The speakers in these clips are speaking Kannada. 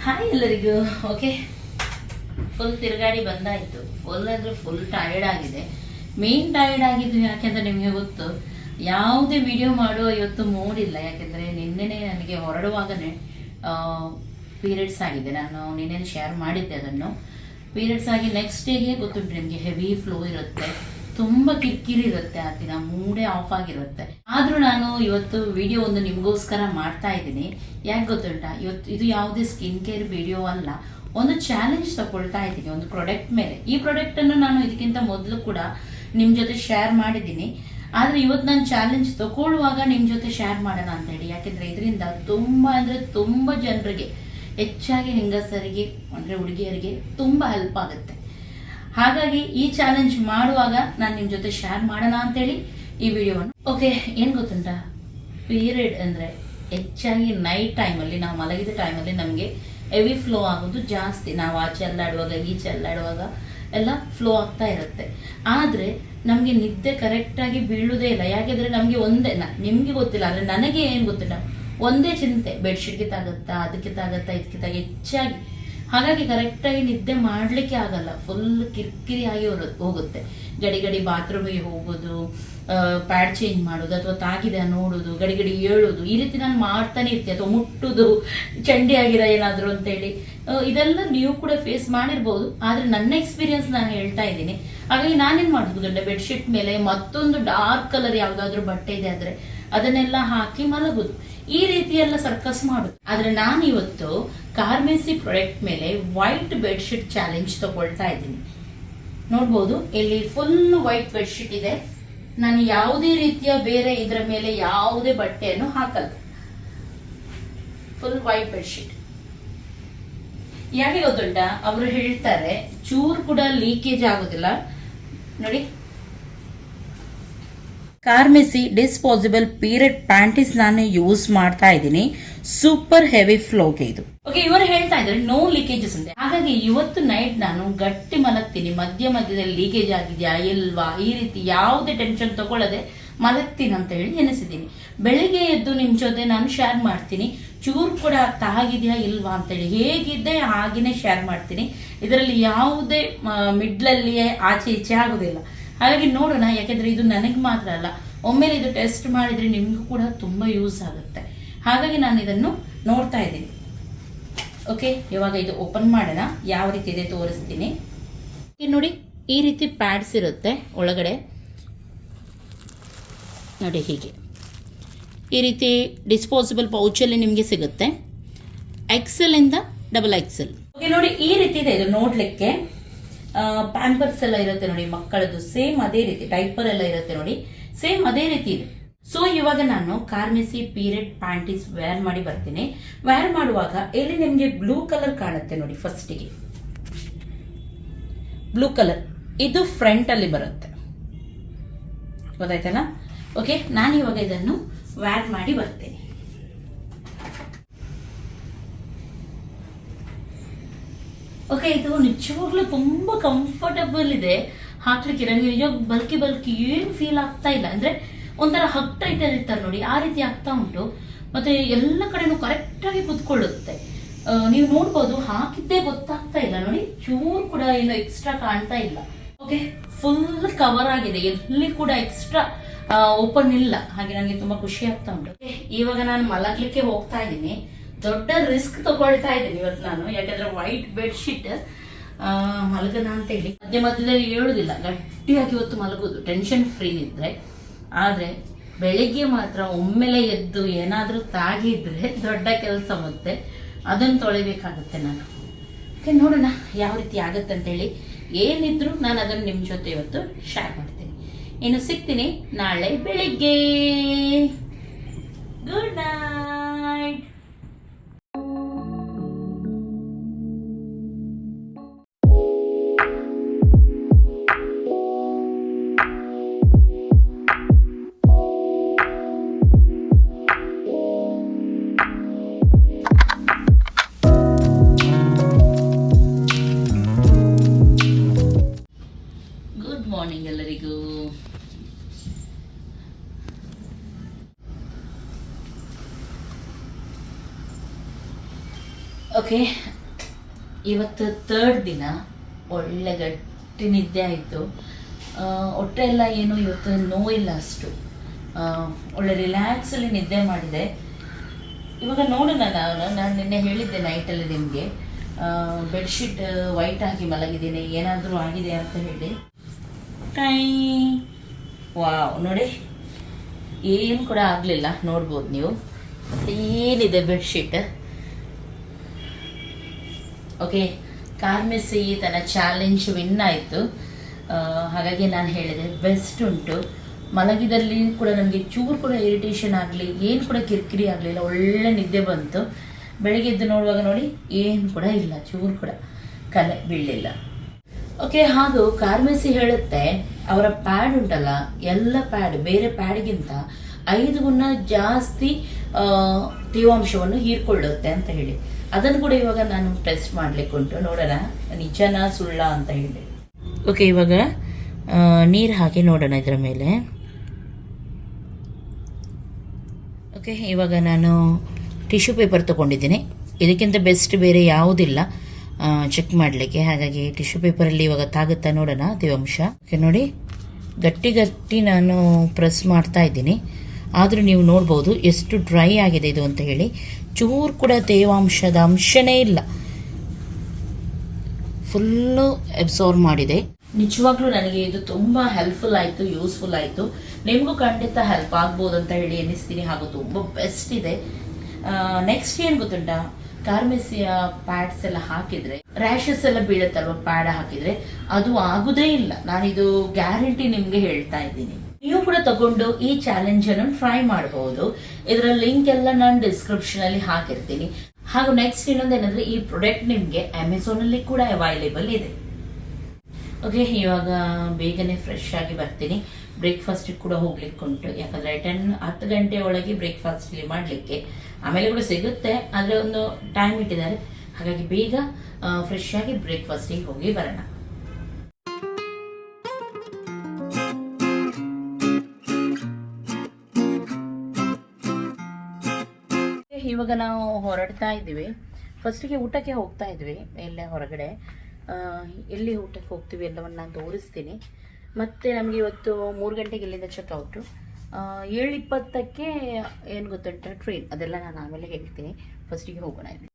ಹಾಯ್ ಎಲ್ಲರಿಗೂ. ಓಕೆ, ಫುಲ್ ತಿರುಗಾಡಿ ಬಂದಾಯಿತು. ಫುಲ್ ಅಂದರೆ ಫುಲ್ ಟಯರ್ಡ್ ಆಗಿದೆ. ಮೇನ್ ಟಯರ್ಡ್ ಆಗಿದ್ದು ಯಾಕೆಂದರೆ ನಿಮಗೆ ಗೊತ್ತು, ಯಾವುದೇ ವಿಡಿಯೋ ಮಾಡುವ ಇವತ್ತು ಮೂಡಿಲ್ಲ. ಯಾಕೆಂದರೆ ನಿನ್ನೆನೇ ನನಗೆ ಹೊರಡುವಾಗನೇ ಪೀರಿಯಡ್ಸ್ ಆಗಿದೆ. ನಾನು ನಿನ್ನೆ ಶೇರ್ ಮಾಡಿದ್ದೆ ಅದನ್ನು. ಪೀರಿಯಡ್ಸ್ ಆಗಿ ನೆಕ್ಸ್ಟ್ ಡೇಗೆ ಗೊತ್ತುಂಟು ನಿಮಗೆ, ಹೆವಿ ಫ್ಲೋ ಇರುತ್ತೆ, ತುಂಬ ಕಿರಿಕಿರಿ ಇರುತ್ತೆ, ಆ ದಿನ ಮೂಡೇ ಆಫ್ ಆಗಿರುತ್ತೆ. ಆದರೂ ನಾನು ಇವತ್ತು ವಿಡಿಯೋ ಒಂದು ನಿಮಗೋಸ್ಕರ ಮಾಡ್ತಾ ಇದ್ದೀನಿ. ಯಾಕೆ ಗೊತ್ತುಂಟಾ, ಇದು ಯಾವುದೇ ಸ್ಕಿನ್ ಕೇರ್ ವಿಡಿಯೋ ಅಲ್ಲ, ಒಂದು ಚಾಲೆಂಜ್ ತಗೊಳ್ತಾ ಇದ್ದೀನಿ ಒಂದು ಪ್ರಾಡಕ್ಟ್ ಮೇಲೆ. ಈ ಪ್ರಾಡಕ್ಟನ್ನು ನಾನು ಇದಕ್ಕಿಂತ ಮೊದಲು ಕೂಡ ನಿಮ್ಮ ಜೊತೆ ಶೇರ್ ಮಾಡಿದ್ದೀನಿ. ಆದರೆ ಇವತ್ತು ನಾನು ಚಾಲೆಂಜ್ ತಗೊಳ್ಳುವಾಗ ನಿಮ್ಮ ಜೊತೆ ಶೇರ್ ಮಾಡೋಣ ಅಂತ ಹೇಳಿ. ಯಾಕೆಂದರೆ ಇದರಿಂದ ತುಂಬ ಅಂದರೆ ತುಂಬ ಜನರಿಗೆ, ಹೆಚ್ಚಾಗಿ ಹೆಂಗಸರಿಗೆ ಅಂದರೆ ಹುಡುಗಿಯರಿಗೆ ತುಂಬ ಹೆಲ್ಪ್ ಆಗುತ್ತೆ. ಹಾಗಾಗಿ ಈ ಚಾಲೆಂಜ್ ಮಾಡುವಾಗ ನಾನು ನಿಮ್ಮ ಜೊತೆ ಶೇರ್ ಮಾಡೋಣ ಅಂತೇಳಿ ಈ ವಿಡಿಯೋವನ್ನು. ಓಕೆ, ಏನು ಗೊತ್ತುಂಟಾ, ಪೀರಿಯಡ್ ಅಂದರೆ ಹೆಚ್ಚಾಗಿ ನೈಟ್ ಟೈಮಲ್ಲಿ, ನಾವು ಮಲಗಿದ ಟೈಮಲ್ಲಿ ನಮಗೆ ಹೆವಿ ಫ್ಲೋ ಆಗೋದು ಜಾಸ್ತಿ. ನಾವು ಆಚೆ ಅಲ್ಲಾಡುವಾಗ ಈಚೆ ಅಲ್ಲಾಡುವಾಗ ಎಲ್ಲ ಫ್ಲೋ ಆಗ್ತಾ ಇರುತ್ತೆ. ಆದರೆ ನಮಗೆ ನಿದ್ದೆ ಕರೆಕ್ಟಾಗಿ ಬೀಳುವುದೇ ಇಲ್ಲ. ಯಾಕೆಂದರೆ ನಮಗೆ ಒಂದೇ, ನಿಮಗೆ ಗೊತ್ತಿಲ್ಲ, ಆದರೆ ನನಗೆ ಏನು ಗೊತ್ತಿಲ್ಲ, ಒಂದೇ ಚಿಂತೆ, ಬೆಡ್ಶೀಟ್ಗೆ ತಾಗುತ್ತಾ, ಅದಕ್ಕೆ ತಾಗುತ್ತಾ, ಇದಕ್ಕೆ ಹೆಚ್ಚಾಗಿ. ಹಾಗಾಗಿ ಕರೆಕ್ಟಾಗಿ ನಿದ್ದೆ ಮಾಡಲಿಕ್ಕೆ ಆಗಲ್ಲ, ಫುಲ್ ಕಿರಿಕಿರಿ ಆಗಿ ಹೋಗುತ್ತೆ. ಗಡಿ ಬಾತ್ರೂಮಿಗೆ ಹೋಗೋದು, ಪ್ಯಾಡ್ ಚೇಂಜ್ ಮಾಡೋದು, ಅಥವಾ ತಾಗಿದೆ ನೋಡೋದು, ಗಡಿ ಏಳೋದು, ಈ ರೀತಿ ನಾನು ಮಾಡ್ತಾನೆ ಇರ್ತೀನಿ. ಅಥವಾ ಮುಟ್ಟೋದು, ಚಂಡಿ ಆಗಿದೆ ಏನಾದರೂ ಅಂತೇಳಿ. ಇದೆಲ್ಲ ನೀವು ಕೂಡ ಫೇಸ್ ಮಾಡಿರ್ಬೋದು, ಆದರೆ ನನ್ನ ಎಕ್ಸ್ಪೀರಿಯನ್ಸ್ ನಾನು ಹೇಳ್ತಾ ಇದ್ದೀನಿ. ಹಾಗಾಗಿ ನಾನೇನು ಮಾಡೋದು ಗಂಡ, ಬೆಡ್ಶೀಟ್ ಮೇಲೆ ಮತ್ತೊಂದು ಡಾರ್ಕ್ ಕಲರ್ ಯಾವುದಾದ್ರೂ ಬಟ್ಟೆ ಇದೆ ಆದರೆ ಅದನ್ನೆಲ್ಲ ಹಾಕಿ ಮಲಗೋದು, ಈ ರೀತಿ ಎಲ್ಲ ಸರ್ಕಸ್ ಮಾಡುದು. ಆದ್ರೆ ನಾನು ಇವತ್ತು ಕಾರ್ಮೆಸಿ ಪ್ರಾಡಕ್ಟ್ ಮೇಲೆ ವೈಟ್ ಬೆಡ್ಶೀಟ್ ಚಾಲೆಂಜ್ ತಗೊಳ್ತಾ ಇದ್ದೀನಿ. ನೋಡ್ಬೋದು, ಇಲ್ಲಿ ಫುಲ್ ವೈಟ್ ಬೆಡ್ಶೀಟ್ ಇದೆ. ನಾನು ಯಾವುದೇ ರೀತಿಯ ಬೇರೆ ಇದರ ಮೇಲೆ ಯಾವುದೇ ಬಟ್ಟೆಯನ್ನು ಹಾಕಲ್ಲ, ಫುಲ್ ವೈಟ್ ಬೆಡ್ಶೀಟ್. ಯಾಕೆ ಗೊತ್ತುಂಟಾ, ಅವರು ಹೇಳ್ತಾರೆ ಚೂರು ಕೂಡ ಲೀಕೇಜ್ ಆಗೋದಿಲ್ಲ. ನೋಡಿ, ಕಾರ್ಮೆಸಿ ಡಿಸ್ಪೋಸಿಬಲ್ ಪೀರಿಯಡ್ ಪ್ಯಾಂಟೀಸ್ ನಾನು ಯೂಸ್ ಮಾಡ್ತಾ ಇದ್ದೀನಿ, ಸೂಪರ್ ಹೆವಿ ಫ್ಲೋಗೆ ಇದು. ಓಕೆ, ಇವರು ಹೇಳ್ತಾ ಇದ್ದಾರೆ ನೋ ಲೀಕೇಜಸ್ ಅಂತ. ಹಾಗಾಗಿ ಇವತ್ತು ನೈಟ್ ನಾನು ಗಟ್ಟಿ ಮಲಗ್ತೀನಿ, ಮಧ್ಯದಲ್ಲಿ ಲೀಕೇಜ್ ಆಗಿದೆಯಾ ಇಲ್ವಾ, ಈ ರೀತಿ ಯಾವುದೇ ಟೆನ್ಷನ್ ತಗೊಳ್ಳದೆ ಮಲಗ್ತೀನಿ ಅಂತ ಹೇಳಿ ಎನಿಸಿದ್ದೀನಿ. ಬೆಳಿಗ್ಗೆ ಎದ್ದು ನಿಮ್ಮ ಜೊತೆ ನಾನು ಶೇರ್ ಮಾಡ್ತೀನಿ, ಚೂರು ಕೂಡ ತಾಗಿದೆಯಾ ಇಲ್ವಾ ಅಂತೇಳಿ. ಹೇಗಿದ್ದೆ ಹಾಗೇನೆ ಶೇರ್ ಮಾಡ್ತೀನಿ. ಇದರಲ್ಲಿ ಯಾವುದೇ ಮಿಡ್ಲಲ್ಲಿ ಆಚೆ ಈಚೆ ಆಗೋದಿಲ್ಲ. ಹಾಗಾಗಿ ನೋಡೋಣ, ಯಾಕೆಂದ್ರೆ ಇದು ನನಗೆ ಮಾತ್ರ ಅಲ್ಲ, ಒಮ್ಮೆಲೆ ಇದು ಟೆಸ್ಟ್ ಮಾಡಿದ್ರೆ ನಿಮಗೂ ಕೂಡ ತುಂಬ ಯೂಸ್ ಆಗುತ್ತೆ. ಹಾಗಾಗಿ ನಾನು ಇದನ್ನು ನೋಡ್ತಾ ಇದ್ದೀನಿ. ಓಕೆ, ಇವಾಗ ಇದು ಓಪನ್ ಮಾಡೋಣ, ಯಾವ ರೀತಿ ಇದೆ ತೋರಿಸ್ತೀನಿ. ನೋಡಿ, ಈ ರೀತಿ ಪ್ಯಾಡ್ಸ್ ಇರುತ್ತೆ ಒಳಗಡೆ. ನೋಡಿ, ಹೀಗೆ ಈ ರೀತಿ ಡಿಸ್ಪೋಸಿಬಲ್ ಪೌಚಲ್ಲಿ ನಿಮಗೆ ಸಿಗುತ್ತೆ. ಎಕ್ಸೆಲ್ ಇಂದ ಡಬಲ್ ಎಕ್ಸೆಲ್. ಓಕೆ, ನೋಡಿ ಈ ರೀತಿ ಇದೆ ಇದು ನೋಡ್ಲಿಕ್ಕೆ. ಪ್ಯಾಂಪರ್ಸ್ ಎಲ್ಲ ಇರುತ್ತೆ ನೋಡಿ ಮಕ್ಕಳದು, ಸೇಮ್ ಅದೇ ರೀತಿ. ಡೈಪರ್ ಎಲ್ಲ ಇರುತ್ತೆ ನೋಡಿ, ಸೇಮ್ ಅದೇ ರೀತಿ ಇದೆ. ಸೊ ಇವಾಗ ನಾನು ಕಾರ್ಮೆಸಿ ಪೀರಿಯಡ್ ಪ್ಯಾಂಟೀಸ್ ವೇರ್ ಮಾಡಿ ಬರ್ತೀನಿ. ವೇರ್ ಮಾಡುವಾಗ ಇಲ್ಲಿ ನಿಮಗೆ ಬ್ಲೂ ಕಲರ್ ಕಾಣುತ್ತೆ ನೋಡಿ, ಫಸ್ಟಿಗೆ ಬ್ಲೂ ಕಲರ್, ಇದು ಫ್ರಂಟ್ ಅಲ್ಲಿ ಬರುತ್ತೆ, ಗೊತ್ತಾಯ್ತಲ್ಲ. ಓಕೆ, ನಾನು ಇವಾಗ ಇದನ್ನು ವೇರ್ ಮಾಡಿ ಬರ್ತೇನೆ. ಓಕೆ, ಇದು ನಿಜವಾಗ್ಲೂ ತುಂಬಾ ಕಂಫರ್ಟಬಲ್ ಇದೆ ಹಾಕ್ಲಿಕ್ಕೆ. ನನಗೆ ನಿಜವಾಗ ಬಲ್ಕಿ ಏನು ಫೀಲ್ ಆಗ್ತಾ ಇಲ್ಲ. ಅಂದ್ರೆ ಒಂಥರ ಹಗ್ ಟೈಟ್ ಇರ್ತಾರೆ ನೋಡಿ, ಆ ರೀತಿ ಆಗ್ತಾ ಉಂಟು. ಮತ್ತೆ ಎಲ್ಲ ಕಡೆನೂ ಕರೆಕ್ಟಾಗಿ ಕುತ್ಕೊಳ್ಳುತ್ತೆ. ನೀವು ನೋಡ್ಬೋದು, ಹಾಕಿದ್ದೇ ಗೊತ್ತಾಗ್ತಾ ಇಲ್ಲ ನೋಡಿ, ಚೂರು ಕೂಡ ಏನು ಎಕ್ಸ್ಟ್ರಾ ಕಾಣ್ತಾ ಇಲ್ಲ. ಓಕೆ, ಫುಲ್ ಕವರ್ ಆಗಿದೆ, ಎಲ್ಲಿ ಕೂಡ ಎಕ್ಸ್ಟ್ರಾ ಓಪನ್ ಇಲ್ಲ. ಹಾಗೆ ನನಗೆ ತುಂಬಾ ಖುಷಿ ಆಗ್ತಾ ಉಂಟು. ಇವಾಗ ನಾನು ಮಲಗ್ಲಿಕ್ಕೆ ಹೋಗ್ತಾ ಇದ್ದೀನಿ. ದೊಡ್ಡ ರಿಸ್ಕ್ ತಗೊಳ್ತಾ ಇದ್ದೀನಿ ಇವತ್ತು ನಾನು, ಯಾಕಂದ್ರೆ ವೈಟ್ ಬೆಡ್ಶೀಟ್ ಮಲಗನ ಅಂತ ಹೇಳಿ ಮಧ್ಯದಲ್ಲಿ ಹೇಳುದಿಲ್ಲ, ಗಟ್ಟಿಯಾಗಿ ಇವತ್ತು ಮಲಗೋದು, ಟೆನ್ಷನ್ ಫ್ರೀ ಇದ್ರೆ. ಆದ್ರೆ ಬೆಳಿಗ್ಗೆ ಮಾತ್ರ ಒಮ್ಮೆಲೆ ಎದ್ದು ಏನಾದ್ರೂ ತಾಗಿದ್ರೆ ದೊಡ್ಡ ಕೆಲಸ, ಮತ್ತೆ ಅದನ್ನು ತೊಳಿಬೇಕಾಗುತ್ತೆ ನಾನು. ಓಕೆ, ನೋಡೋಣ ಯಾವ ರೀತಿ ಆಗತ್ತೆ ಅಂತ ಹೇಳಿ. ಏನಿದ್ರು ನಾನು ಅದನ್ನು ನಿಮ್ಮ ಜೊತೆ ಇವತ್ತು ಶೇರ್ ಮಾಡ್ತೀನಿ. ಇನ್ನು ಸಿಗ್ತೀನಿ ನಾಳೆ ಬೆಳಿಗ್ಗೆ. Good night. ಮಾರ್ನಿಂಗ್ ಎಲ್ಲರಿಗೂ. ಓಕೆ, ಇವತ್ತು ಥರ್ಡ್ ದಿನ ಒಳ್ಳೆ ಗಟ್ಟಿ ನಿದ್ದೆ ಆಯಿತು. ಹೊಟ್ಟೆ ಎಲ್ಲ ಏನು ಇವತ್ತು ನೋವಿಲ್ಲ ಅಷ್ಟು, ಒಳ್ಳೆ ರಿಲ್ಯಾಕ್ಸಲ್ಲಿ ನಿದ್ದೆ ಮಾಡಿದೆ. ಇವಾಗ ನೋಡೋಣ, ನಾನು ನಿನ್ನೆ ಹೇಳಿದ್ದೆ ನೈಟಲ್ಲಿ ನಿಮಗೆ ಬೆಡ್ಶೀಟ್ ವೈಟ್ ಆಗಿ ಮಲಗಿದ್ದೀನಿ, ಏನಾದರೂ ಆಗಿದೆ ಅಂತ ಹೇಳಿ. ವಾವ್, ನೋಡಿ ಏನು ಕೂಡ ಆಗಲಿಲ್ಲ, ನೋಡ್ಬೋದು ನೀವು. ಏನಿದೆ ಬೆಡ್ಶೀಟ್. ಓಕೆ, ಕಾರ್ಮೆಸಿ ತನ್ನ ಚಾಲೆಂಜ್ ವಿನ್ ಆಯಿತು. ಹಾಗಾಗಿ ನಾನು ಹೇಳಿದೆ ಬೆಸ್ಟ್ ಉಂಟು. ಮಲಗಿದಲ್ಲಿ ಕೂಡ ನನಗೆ ಚೂರು ಕೂಡ ಇರಿಟೇಷನ್ ಆಗಲಿ, ಏನು ಕೂಡ ಕಿರಿಕಿರಿ ಆಗಲಿಲ್ಲ, ಒಳ್ಳೆ ನಿದ್ದೆ ಬಂತು. ಬೆಳಗ್ಗೆ ಎದ್ದು ನೋಡುವಾಗ ನೋಡಿ ಏನು ಕೂಡ ಇಲ್ಲ, ಚೂರು ಕೂಡ ಕಲೆ ಬೀಳಲಿಲ್ಲ. ಓಕೆ, ಹಾಗೂ ಕಾರ್ಮೆಸಿ ಹೇಳುತ್ತೆ ಅವರ ಪ್ಯಾಡ್ ಉಂಟಲ್ಲ, ಎಲ್ಲ ಪ್ಯಾಡ್ ಬೇರೆ ಪ್ಯಾಡ್ಗಿಂತ 5 ಗುಣ ಜಾಸ್ತಿ ತೇವಾಂಶವನ್ನು ಹೀರ್ಕೊಳ್ಳುತ್ತೆ ಅಂತ ಹೇಳಿ. ಅದನ್ನು ಕೂಡ ಇವಾಗ ನಾನು ಟೆಸ್ಟ್ ಮಾಡಲಿಕ್ಕೆ ಉಂಟು, ನೋಡೋಣ ನಿಜನಾ ಸುಳ್ಳ ಅಂತ ಹೇಳಿ. ಓಕೆ, ಇವಾಗ ನೀರು ಹಾಕಿ ನೋಡೋಣ ಇದರ ಮೇಲೆ. ಓಕೆ, ಇವಾಗ ನಾನು ಟಿಶ್ಯೂ ಪೇಪರ್ ತೊಗೊಂಡಿದ್ದೀನಿ. ಇದಕ್ಕಿಂತ ಬೆಸ್ಟ್ ಬೇರೆ ಯಾವುದಿಲ್ಲ ಚೆಕ್ ಮಾಡಲಿಕ್ಕೆ. ಹಾಗಾಗಿ ಟಿಶ್ಯೂ ಪೇಪರಲ್ಲಿ ಇವಾಗ ತಾಗುತ್ತಾ ನೋಡೋಣ ತೇವಾಂಶ. ಓಕೆ, ನೋಡಿ ಗಟ್ಟಿ ಗಟ್ಟಿ ನಾನು ಪ್ರೆಸ್ ಮಾಡ್ತಾ ಇದ್ದೀನಿ. ಆದರೂ ನೀವು ನೋಡ್ಬೋದು ಎಷ್ಟು ಡ್ರೈ ಆಗಿದೆ ಇದು ಅಂತ ಹೇಳಿ. ಚೂರು ಕೂಡ ತೇವಾಂಶದ ಅಂಶನೇ ಇಲ್ಲ, ಫುಲ್ಲು ಅಬ್ಸಾರ್ವ್ ಮಾಡಿದೆ. ನಿಜವಾಗ್ಲೂ ನನಗೆ ಇದು ತುಂಬ ಹೆಲ್ಪ್ಫುಲ್ ಆಯಿತು, ಯೂಸ್ಫುಲ್ ಆಯಿತು. ನಿಮಗೂ ಖಂಡಿತ ಹೆಲ್ಪ್ ಆಗ್ಬೋದು ಅಂತ ಹೇಳಿ ಅನ್ನಿಸ್ತೀನಿ. ಹಾಗೂ ತುಂಬ ಬೆಸ್ಟ್ ಇದೆ. ನೆಕ್ಸ್ಟ್ ಏನು ಗೊತ್ತುಂಟಾ, ಕಾರ್ಮೆಸಿಯ ಪ್ಯಾಡ್ಸ್ ಎಲ್ಲ ಹಾಕಿದರೆ ರ್ಯಾಷಸ್ ಎಲ್ಲ ಬೀಳುತ್ತಲ್ವ ಪ್ಯಾಡ್ ಹಾಕಿದರೆ, ಅದು ಆಗುದೇ ಇಲ್ಲ. ನಾನಿದು ಗ್ಯಾರಂಟಿ ನಿಮಗೆ ಹೇಳ್ತಾ ಇದ್ದೀನಿ. ನೀವು ಕೂಡ ತಗೊಂಡು ಈ ಚಾಲೆಂಜನ್ನು ಟ್ರೈ ಮಾಡಬಹುದು. ಇದರ ಲಿಂಕ್ ಎಲ್ಲ ನಾನು ಡಿಸ್ಕ್ರಿಪ್ಷನ್ ಅಲ್ಲಿ ಹಾಕಿರ್ತೀನಿ. ಹಾಗೂ ನೆಕ್ಸ್ಟ್ ಇನ್ನೊಂದೇನಂದ್ರೆ, ಈ ಪ್ರಾಡಕ್ಟ್ ನಿಮಗೆ ಅಮೆಝಾನಲ್ಲಿ ಕೂಡ ಅವೈಲೇಬಲ್ ಇದೆ. ಓಕೆ, ಇವಾಗ ಬೇಗನೆ ಫ್ರೆಶ್ ಆಗಿ ಬರ್ತೀನಿ. ಬ್ರೇಕ್ಫಾಸ್ಟ್ ಕೂಡ ಹೋಗ್ಲಿಕ್ಕೆ ಉಂಟು, ಯಾಕಂದ್ರೆ 10 ಗಂಟೆ ಒಳಗೆ ಬ್ರೇಕ್ಫಾಸ್ಟ್ ಇಲ್ಲಿ ಮಾಡಲಿಕ್ಕೆ. ಆಮೇಲೆ ಕೂಡ ಸಿಗುತ್ತೆ, ಆದರೆ ಒಂದು ಟೈಮ್ ಇಟ್ಟಿದ್ದಾರೆ. ಹಾಗಾಗಿ ಬೇಗ ಫ್ರೆಶ್ ಆಗಿ ಬ್ರೇಕ್ಫಾಸ್ಟಿಗೆ ಹೋಗಿ ಬರೋಣ. ಇವಾಗ ನಾವು ಹೊರಡ್ತಾ ಇದ್ದೀವಿ. ಫಸ್ಟಿಗೆ ಊಟಕ್ಕೆ ಹೋಗ್ತಾ ಇದ್ವಿ, ಇಲ್ಲೇ ಹೊರಗಡೆ. ಎಲ್ಲಿ ಊಟಕ್ಕೆ ಹೋಗ್ತೀವಿ ಎಲ್ಲವನ್ನು ನಾನು ತೋರಿಸ್ತೀನಿ. ಮತ್ತು ನಮಗೆ ಇವತ್ತು 3 ಗಂಟೆಗೆ ಇಲ್ಲಿಂದ ಚೆಕ್ಔಟು. 7:20ಕ್ಕೆ ಏನು ಗೊತ್ತುಂಟ ಟ್ರೈನ್, ಅದೆಲ್ಲ ನಾನು ಆಮೇಲೆ ಹೇಳ್ತೀನಿ. ಫಸ್ಟಿಗೆ ಹೋಗೋಣ ಇಲ್ಲಿ.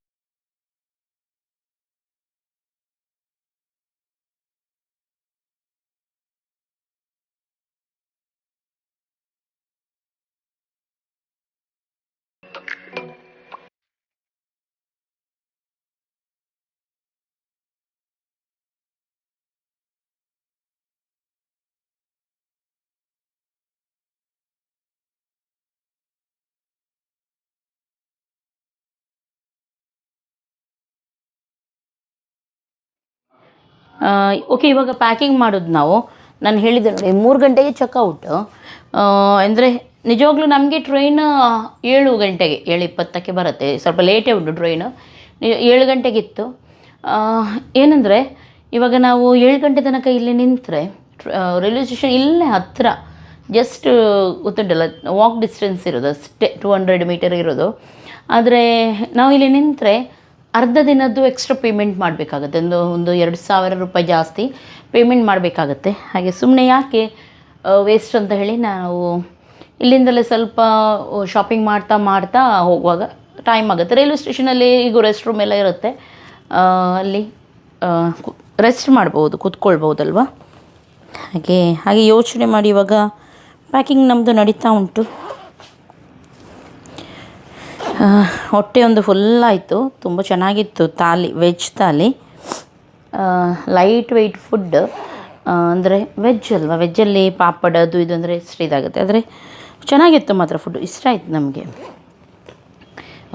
ಓಕೆ, ಇವಾಗ ಪ್ಯಾಕಿಂಗ್ ಮಾಡೋದು ನಾವು. ನಾನು ಹೇಳಿದೆ ನೋಡಿ 3 ಗಂಟೆಗೆ ಚೆಕ್ಔಟ್. ಅಂದರೆ ನಿಜವಾಗ್ಲೂ ನಮಗೆ ಟ್ರೈನ್ 7 ಗಂಟೆಗೆ 7:20ಕ್ಕೆ ಬರುತ್ತೆ. ಸ್ವಲ್ಪ ಲೇಟೇ ಉಂಟು ಟ್ರೈನು. 7 ಗಂಟೆಗಿತ್ತು. ಏನಂದರೆ ಇವಾಗ ನಾವು 7 ಗಂಟೆ ತನಕ ಇಲ್ಲಿ ನಿಂತರೆ ರೈಲ್ವೆ ಸ್ಟೇಷನ್ ಇಲ್ಲೇ ಹತ್ತಿರ, ಜಸ್ಟ್ ಗೊತ್ತುಂಟಲ್ಲ, ವಾಕ್ ಡಿಸ್ಟೆನ್ಸ್ ಇರೋದು ಅಷ್ಟೇ, 200 ಮೀಟರ್ ಇರೋದು. ಆದರೆ ನಾವು ಇಲ್ಲಿ ನಿಂತರೆ ಅರ್ಧ ದಿನದ್ದು ಎಕ್ಸ್ಟ್ರಾ ಪೇಮೆಂಟ್ ಮಾಡಬೇಕಾಗತ್ತೆ. ಒಂದು 2,000 ರೂಪಾಯಿ ಜಾಸ್ತಿ ಪೇಮೆಂಟ್ ಮಾಡಬೇಕಾಗತ್ತೆ. ಹಾಗೆ ಸುಮ್ಮನೆ ಯಾಕೆ ವೇಸ್ಟ್ ಅಂತ ಹೇಳಿ ನಾವು ಇಲ್ಲಿಂದಲೇ ಸ್ವಲ್ಪ ಶಾಪಿಂಗ್ ಮಾಡ್ತಾ ಹೋಗುವಾಗ ಟೈಮ್ ಆಗುತ್ತೆ. ರೈಲ್ವೆ ಸ್ಟೇಷನಲ್ಲಿ ಈಗ ರೆಸ್ಟ್ ರೂಮ್ ಎಲ್ಲ ಇರುತ್ತೆ, ಅಲ್ಲಿ ರೆಸ್ಟ್ ಮಾಡ್ಬೋದು, ಕೂತ್ಕೊಳ್ಬೋದಲ್ವ. ಹಾಗೆ ಯೋಚನೆ ಮಾಡಿ ಇವಾಗ ಪ್ಯಾಕಿಂಗ್ ನಮ್ಮದು ನಡೀತಾ ಉಂಟು. ಹೊಟ್ಟೆ ಒಂದು ಫುಲ್ಲಾಯಿತು, ತುಂಬ ಚೆನ್ನಾಗಿತ್ತು. Veg thali, light weight food. ಅಂದರೆ ವೆಜ್ ಅಲ್ವಾ, ವೆಜ್ಜಲ್ಲಿ ಪಾಪಡ್ ಅದು ಇದು ಅಂದರೆ ಇಷ್ಟ ಇದಾಗುತ್ತೆ. ಆದರೆ ಚೆನ್ನಾಗಿತ್ತು ಮಾತ್ರ ಫುಡ್, ಇಷ್ಟ ಆಯಿತು ನಮಗೆ.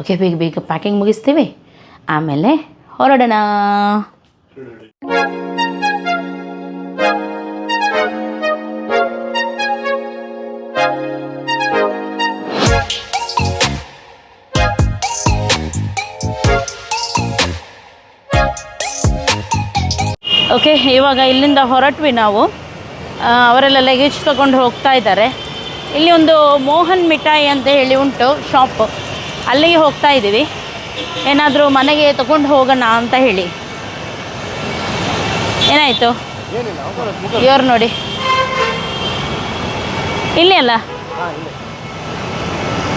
ಓಕೆ, ಬೇಗ ಪ್ಯಾಕಿಂಗ್ ಮುಗಿಸ್ತೀವಿ, ಆಮೇಲೆ ಹೊರಡೋಣ. ಓಕೆ, ಇವಾಗ ಇಲ್ಲಿಂದ ಹೊರಟ್ವಿ ನಾವು. ಅವರೆಲ್ಲ ಲಗೇಜ್ ತೊಗೊಂಡು ಹೋಗ್ತಾ ಇದ್ದಾರೆ. ಇಲ್ಲಿ ಒಂದು ಮೋಹನ್ ಮಿಠಾಯಿ ಅಂತ ಹೇಳಿ ಉಂಟು ಶಾಪ್, ಅಲ್ಲಿಗೆ ಹೋಗ್ತಾ ಇದ್ದೀವಿ. ಏನಾದರೂ ಮನೆಗೆ ತೊಗೊಂಡು ಹೋಗೋಣ ಅಂತ ಹೇಳಿ. ಏನಾಯಿತು ಇವ್ರು ನೋಡಿ ಇಲ್ಲಿ ಅಲ್ಲ,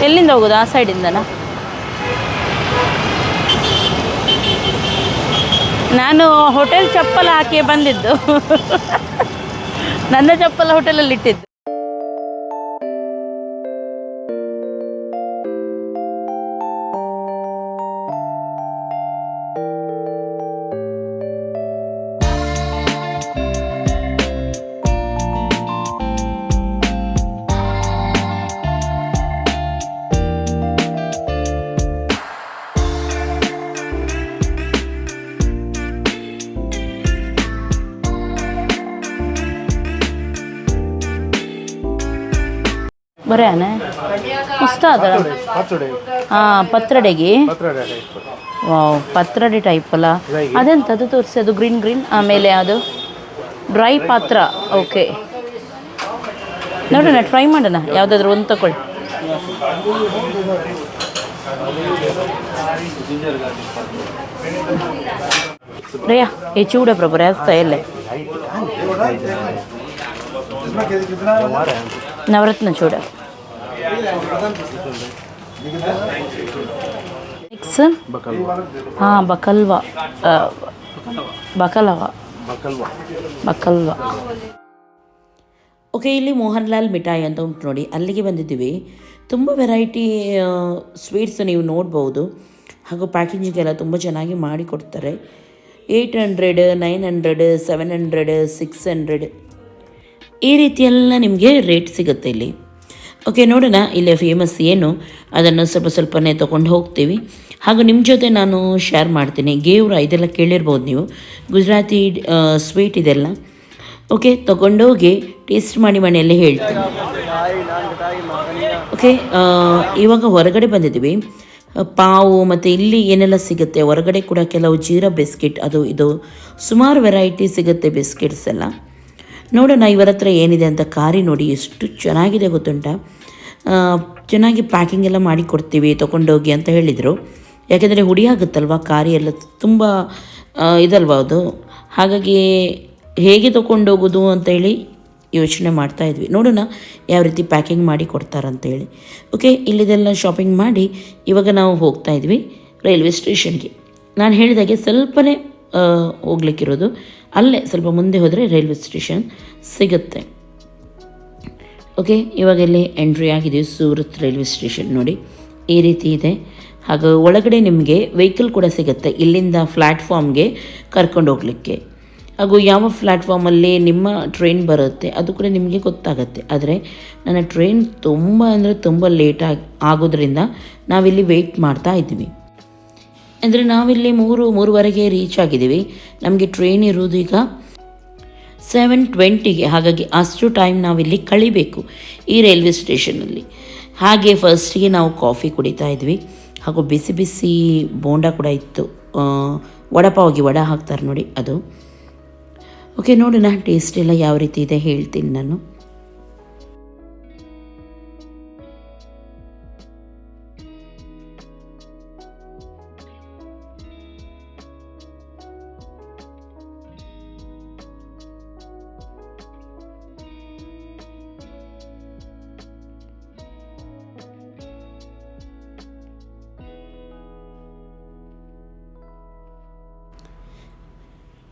ಎಲ್ಲಿಂದ ಹೋಗೋದು? ಆ ಸೈಡಿಂದನಾ? ನಾನು ಹೋಟೆಲ್ ಚಪ್ಪಲ ಹಾಕಿ ಬಂದಿದ್ದು. ನನ್ನ ಚಪ್ಪಲ ಹೋಟೆಲಲ್ಲಿ ಇಟ್ಟಿದ್ದು. ಬರೆಯಾನೆ ಮಸ್ತ್ ಅದ. ಹಾಂ, ಪತ್ರೊಡೆಗೆ. ವಾವ್, ಪತ್ರೊಡೆ ಟೈಪ್ ಅಲ್ಲ. ಅದೆಂಥದ್ದು ತೋರಿಸಿ, ಅದು ಗ್ರೀನ್ ಗ್ರೀನ್. ಆಮೇಲೆ ಅದು ಡ್ರೈ ಪಾತ್ರ. ಓಕೆ, ನೋಡೋಣ, ಟ್ರೈ ಮಾಡೋಣ. ಯಾವುದಾದ್ರೂ ಒಂದು ತಗೊಳ್ಳಿ. ರೇಯಾ ಈ ಚೂಡ ಪ್ರಭು ರಾಸ್ತಾ ಎಲ್ಲೇ ನವರತ್ನ ಚೂಡ ಮಿಕ್ಸ್. ಹಾಂ, ಬಕಲ್ವಾ ಬಕಲ್ವಾ. ಓಕೆ, ಇಲ್ಲಿ ಮೋಹನ್ ಲಾಲ್ ಮಿಠಾಯಿ ಅಂತ ಉಂಟು ನೋಡಿ, ಅಲ್ಲಿಗೆ ಬಂದಿದ್ದೀವಿ. ತುಂಬ ವೆರೈಟಿ ಸ್ವೀಟ್ಸ್ ನೀವು ನೋಡ್ಬೋದು. ಹಾಗೂ ಪ್ಯಾಕೇಜಿಂಗೆಲ್ಲ ತುಂಬ ಚೆನ್ನಾಗಿ ಮಾಡಿಕೊಡ್ತಾರೆ. 800, 900, 700, 600 ಈ ರೀತಿಯೆಲ್ಲ ನಿಮಗೆ ರೇಟ್ ಸಿಗುತ್ತೆ ಇಲ್ಲಿ. ಓಕೆ, ನೋಡೋಣ ಇಲ್ಲಿ ಫೇಮಸ್ ಏನು ಅದನ್ನು ಸ್ವಲ್ಪನೇ ತೊಗೊಂಡು ಹೋಗ್ತೀವಿ. ಹಾಗೂ ನಿಮ್ಮ ಜೊತೆ ನಾನು ಶೇರ್ ಮಾಡ್ತೀನಿ. ಗೇವ್ರ ಇದೆಲ್ಲ ಕೇಳಿರ್ಬೋದು ನೀವು, ಗುಜರಾತಿ ಸ್ವೀಟ್ ಇದೆಲ್ಲ. ಓಕೆ, ತೊಗೊಂಡೋಗಿ ಟೇಸ್ಟ್ ಮಾಡಿ ಮನೆಯಲ್ಲೇ ಹೇಳ್ತೀನಿ. ಓಕೆ, ಇವಾಗ ಹೊರಗಡೆ ಬಂದಿದ್ದೀವಿ. ಪಾವು ಮತ್ತು ಇಲ್ಲಿ ಏನೆಲ್ಲ ಸಿಗುತ್ತೆ ಹೊರಗಡೆ ಕೂಡ, ಕೆಲವು ಜೀರಾ ಬಿಸ್ಕೆಟ್, ಅದು ಇದು ಸುಮಾರು ವೆರೈಟಿ ಸಿಗುತ್ತೆ ಬಿಸ್ಕೆಟ್ಸ್ ಎಲ್ಲ. ನೋಡೋಣ ಇವರ ಹತ್ರ ಏನಿದೆ ಅಂತ. ಕಾರಿ ನೋಡಿ ಎಷ್ಟು ಚೆನ್ನಾಗಿದೆ ಗೊತ್ತುಂಟ. ಚೆನ್ನಾಗಿ ಪ್ಯಾಕಿಂಗ್ ಎಲ್ಲ ಮಾಡಿ ಕೊಡ್ತೀವಿ ತೊಗೊಂಡೋಗಿ ಅಂತ ಹೇಳಿದರು. ಯಾಕೆಂದರೆ ಹುಡಿ ಆಗುತ್ತಲ್ವ ಕಾರಿ ಎಲ್ಲ, ತುಂಬ ಇದಲ್ವ ಅದು. ಹಾಗಾಗಿ ಹೇಗೆ ತೊಗೊಂಡೋಗೋದು ಅಂತೇಳಿ ಯೋಚನೆ ಮಾಡ್ತಾಯಿದ್ವಿ. ನೋಡೋಣ ಯಾವ ರೀತಿ ಪ್ಯಾಕಿಂಗ್ ಮಾಡಿ ಕೊಡ್ತಾರಂತೇಳಿ. ಓಕೆ, ಇಲ್ಲಿದೆಲ್ಲ ಶಾಪಿಂಗ್ ಮಾಡಿ ಇವಾಗ ನಾವು ಹೋಗ್ತಾಯಿದ್ವಿ ರೈಲ್ವೆ ಸ್ಟೇಷನ್ಗೆ. ನಾನು ಹೇಳಿದಾಗೆ ಸ್ವಲ್ಪನೇ ಹೋಗ್ಲಿಕ್ಕಿರೋದು, ಅಲ್ಲೇ ಸ್ವಲ್ಪ ಮುಂದೆ ಹೋದರೆ ರೈಲ್ವೆ ಸ್ಟೇಷನ್ ಸಿಗುತ್ತೆ. ಓಕೆ, ಇವಾಗ ಇಲ್ಲಿ ಎಂಟ್ರಿ ಆಗಿದ್ದೀವಿ ಸೂರತ್ ರೈಲ್ವೆ ಸ್ಟೇಷನ್. ನೋಡಿ ಈ ರೀತಿ ಇದೆ. ಹಾಗೂ ಒಳಗಡೆ ನಿಮಗೆ ವೆಹಿಕಲ್ ಕೂಡ ಸಿಗುತ್ತೆ ಇಲ್ಲಿಂದ ಪ್ಲ್ಯಾಟ್ಫಾರ್ಮ್ಗೆ ಕರ್ಕೊಂಡು ಹೋಗಲಿಕ್ಕೆ. ಹಾಗೂ ಯಾವ ಪ್ಲ್ಯಾಟ್ಫಾರ್ಮಲ್ಲಿ ನಿಮ್ಮ ಟ್ರೈನ್ ಬರುತ್ತೆ ಅದು ಕೂಡ ನಿಮಗೆ ಗೊತ್ತಾಗುತ್ತೆ. ಆದರೆ ನನ್ನ ಟ್ರೈನ್ ತುಂಬ ಲೇಟಾಗಿ ಆಗೋದ್ರಿಂದ ನಾವಿಲ್ಲಿ ವೆಯ್ಟ್ ಮಾಡ್ತಾ ಇದ್ವಿ. ಅಂದರೆ ನಾವಿಲ್ಲಿ 3:03 ರೀಚ್ ಆಗಿದ್ದೀವಿ. ನಮಗೆ ಟ್ರೈನ್ ಇರೋದು ಈಗ 7:20ಗೆ. ಹಾಗಾಗಿ ಅಷ್ಟು ಟೈಮ್ ನಾವಿಲ್ಲಿ ಕಳಿಬೇಕು ಈ ರೈಲ್ವೆ ಸ್ಟೇಷನಲ್ಲಿ. ಹಾಗೆ ಫಸ್ಟಿಗೆ ನಾವು ಕಾಫಿ ಕುಡಿತಾ ಇದ್ವಿ. ಹಾಗೂ ಬಿಸಿ ಬಿಸಿ ಬೋಂಡ ಕೂಡ ಇತ್ತು. ವಡಪಾವಿಗೆ ವಡ ಹಾಕ್ತಾರೆ ನೋಡಿ ಅದು. ಓಕೆ, ನೋಡೋಣ ಟೇಸ್ಟ್ ಎಲ್ಲ ಯಾವ ರೀತಿ ಇದೆ ಹೇಳ್ತೀನಿ ನಾನು.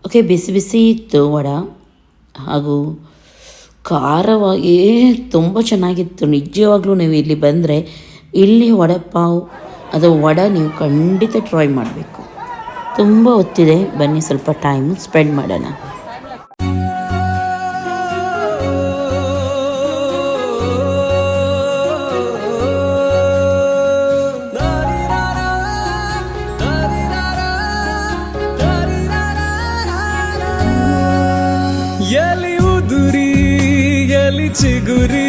ಓಕೆ, ಬಿಸಿ ಬಿಸಿ ಇತ್ತು ವಡ. ಹಾಗೂ ಖಾರವಾಗಿ ತುಂಬ ಚೆನ್ನಾಗಿತ್ತು. ನಿಜವಾಗ್ಲೂ ನೀವು ಇಲ್ಲಿ ಬಂದರೆ ಇಲ್ಲಿ ವಡಪಾವ್ ಅದು ವಡ ನೀವು ಖಂಡಿತ ಟ್ರೈ ಮಾಡಬೇಕು. ತುಂಬ ಹೊತ್ತಿದೆ, ಬನ್ನಿ ಸ್ವಲ್ಪ ಟೈಮ್ ಸ್ಪೆಂಡ್ ಮಾಡೋಣ. ಎಲಿ ಉದುರಿ ಎಲಿ ಚಿಗುರಿ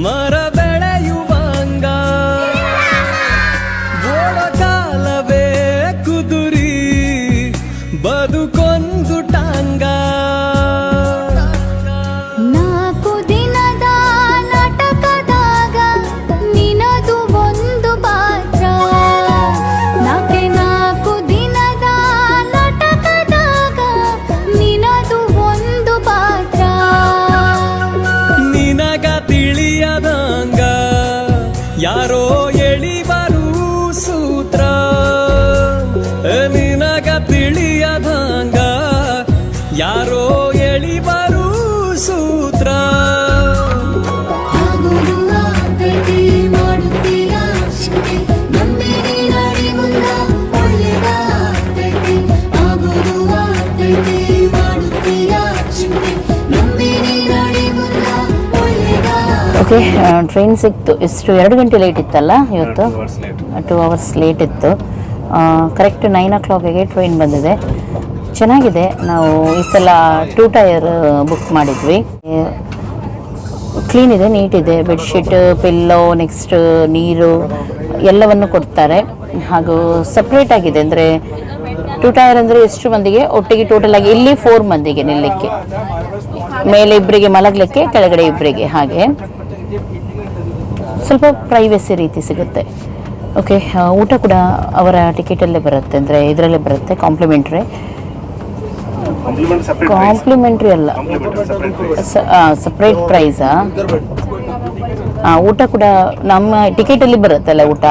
ಮರ ಬೆಳೆಯುವಂಗ ಓಡ ಕಾಲವೇ ಕುದುರಿ ಬದುಕೊಂದು ಟಾಂಗ. ನಾಲ್ಕು ದಿನದ ನಾಟಕದಾಗ ನಿನದು ಒಂದು ಪಾತ್ರ. ನಾಲ್ಕು ದಿನದ ನಾಟಕದಾಗ ನಿನದು ಓಕೆ, ಟ್ರೈನ್ ಸಿಕ್ತು. ಎಷ್ಟು 2 ಗಂಟೆ ಲೇಟ್ ಇತ್ತಲ್ಲ ಇವತ್ತು? 2 ಅವರ್ಸ್ ಲೇಟ್ ಇತ್ತು. ಕರೆಕ್ಟ್ 9 o'clockಗೆ ಟ್ರೈನ್ ಬಂದಿದೆ. ಚೆನ್ನಾಗಿದೆ. ನಾವು ಈ ಸಲ 2 ಟೈರ್ ಬುಕ್ ಮಾಡಿದ್ವಿ. ಕ್ಲೀನ್ ಇದೆ, ನೀಟ್ ಇದೆ. ಬೆಡ್ಶೀಟ್, ಪಿಲ್ಲೋ, ನೆಕ್ಸ್ಟ್ ನೀರು ಎಲ್ಲವನ್ನು ಕೊಡ್ತಾರೆ. ಹಾಗೂ ಸಪ್ರೇಟ್ ಆಗಿದೆ. ಅಂದರೆ 2 ಟೈರ್ ಅಂದರೆ ಎಷ್ಟು ಮಂದಿಗೆ ಒಟ್ಟಿಗೆ ಟೋಟಲ್ ಆಗಿ ಇಲ್ಲಿ 4 ಮಂದಿಗೆ ನಿಲ್ಲಕ್ಕೆ, ಮೇಲೆ ಇಬ್ಬರಿಗೆ ಮಲಗಲಿಕ್ಕೆ, ಕೆಳಗಡೆ ಇಬ್ಬರಿಗೆ, ಹಾಗೆ ಸ್ವಲ್ಪ ಪ್ರೈವೇಸಿ ರೀತಿ ಸಿಗುತ್ತೆ. ಓಕೆ, ಊಟ ಕೂಡ ಅವರ ಟಿಕೆಟಲ್ಲೇ ಬರುತ್ತೆ, ಅಂದರೆ ಇದರಲ್ಲೇ ಬರುತ್ತೆ. ಕಾಂಪ್ಲಿಮೆಂಟ್ರಿ ಅಲ್ಲ, ಸಪ್ರೇಟ್ ಪ್ರೈಸಾ? ಊಟ ಕೂಡ ನಮ್ಮ ಟಿಕೆಟಲ್ಲಿ ಬರುತ್ತಲ್ಲ ಊಟ?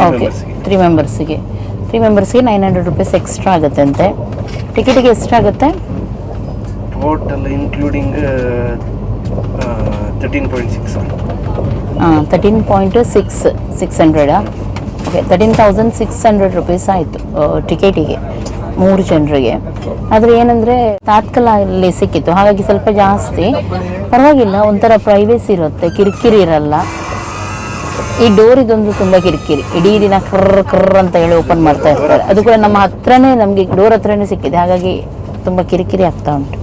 ಓಕೆ, 3 ಮೆಂಬರ್ಸಿಗೆ 900 ರೂಪೀಸ್ ಎಕ್ಸ್ಟ್ರಾ ಆಗುತ್ತೆ ಅಂತೆ. ಟಿಕೆಟಿಗೆ ಎಷ್ಟಾಗುತ್ತೆ ಟೋಟಲ್ ಇನ್ಕ್ಲೂಡಿಂಗ್ 13.6? 13.6, 600. ಓಕೆ, 13,600 ರೂಪೀಸ್ ಆಯಿತು ಟಿಕೆಟಿಗೆ 3 ಜನರಿಗೆ. ಆದರೆ ಏನಂದರೆ ತಾತ್ಕಾಲ ಅಲ್ಲಿ ಸಿಕ್ಕಿತ್ತು, ಹಾಗಾಗಿ ಸ್ವಲ್ಪ ಜಾಸ್ತಿ. ಪರವಾಗಿಲ್ಲ, ಒಂಥರ ಪ್ರೈವೇಸಿ ಇರುತ್ತೆ, ಕಿರಿಕಿರಿ ಇರಲ್ಲ. ಈ ಡೋರ್ ಇದೊಂದು ತುಂಬ ಕಿರಿಕಿರಿ, ಇಡೀ ದಿನ ಕರ್ರ್ ಅಂತ ಹೇಳಿ ಓಪನ್ ಮಾಡ್ತಾ ಇರ್ತಾರೆ. ಅದು ಕೂಡ ನಮ್ಮ ಹತ್ರನೇ, ನಮಗೆ ಡೋರ್ ಹತ್ರನೇ ಸಿಕ್ಕಿದೆ, ಹಾಗಾಗಿ ತುಂಬ ಕಿರಿಕಿರಿ ಆಗ್ತಾ ಉಂಟು.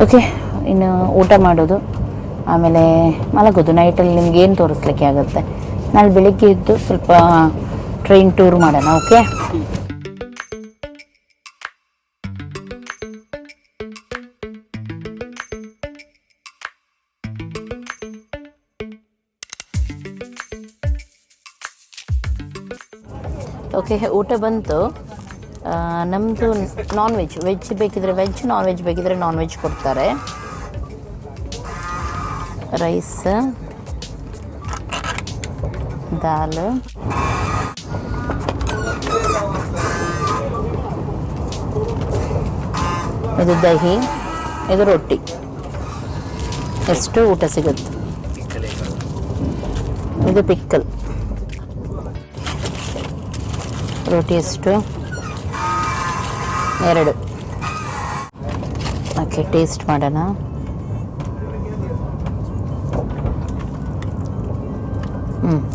ಓಕೆ, ಇನ್ನು ಊಟ ಮಾಡೋದು, ಆಮೇಲೆ ಮಲಗೋದು. ನೈಟಲ್ಲಿ ನಿಮ್ಗೆ ಏನು ತೋರಿಸ್ಲಿಕ್ಕೆ ಆಗುತ್ತೆ. ನಾಳೆ ಬೆಳಿಗ್ಗೆ ಇದ್ದು ಸ್ವಲ್ಪ ಟ್ರೈನ್ ಟೂರ್ ಮಾಡೋಣ. ಓಕೆ, ಓಕೆ, ಊಟ ಬಂತು. ನಮ್ಮದು ನಾನ್ ವೆಜ್. ವೆಜ್ ಬೇಕಿದ್ರೆ ವೆಜ್, ನಾನ್ ವೆಜ್ ಬೇಕಿದ್ರೆ ನಾನ್ ವೆಜ್ ಕೊಡ್ತಾರೆ. ರೈಸ್, ದಾಲ್, ಇದು ದಹಿ, ಇದು ರೊಟ್ಟಿ. ಎಷ್ಟು ಊಟ ಸಿಗುತ್ತೆ. ಇದು ಪಿಕ್ಕಲ್. ರೋಟಿ ಎಷ್ಟು? 2. ಓಕೆ, ಟೇಸ್ಟ್ ಮಾಡೋಣ.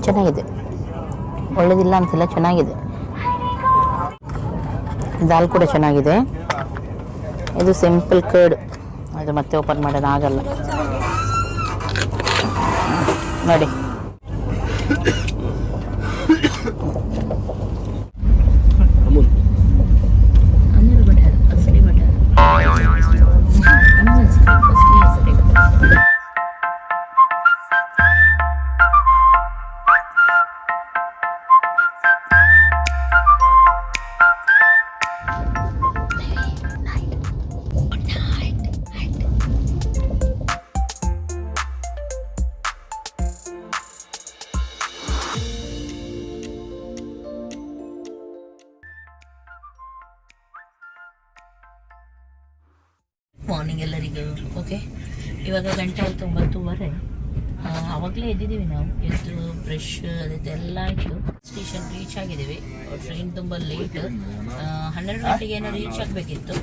ಚೆನ್ನಾಗಿದೆ, ಒಳ್ಳೆದಿಲ್ಲ ಅಂತಿಲ್ಲ, ಚೆನ್ನಾಗಿದೆ. ದಾಲ್ ಕೂಡ ಚೆನ್ನಾಗಿದೆ. ಇದು ಸಿಂಪಲ್ ಕರ್ಡ್, ಅದು ಮತ್ತೆ ಓಪನ್ ಮಾಡೋಣ ಆಗಲ್ಲ ನೋಡಿ. ಮಾರ್ನಿಂಗ್ ಎಲ್ಲರಿಗೂ. ಓಕೆ, ಇವಾಗ ಗಂಟೆ ಆಯಿತು 9:30. ಆವಾಗಲೇ ಎದ್ದಿದ್ದೀವಿ ನಾವು. ಎದ್ದು ಬ್ರಷ್ ಅದೆಲ್ಲ ಆಯಿತು. ಸ್ಟೇಷನ್ ರೀಚ್ ಆಗಿದ್ದೀವಿ. ಟ್ರೈನ್ ತುಂಬ ಲೇಟ್. 12 ಗಂಟೆಗೆ ಏನೋ ರೀಚ್ ಆಗಬೇಕಿತ್ತು.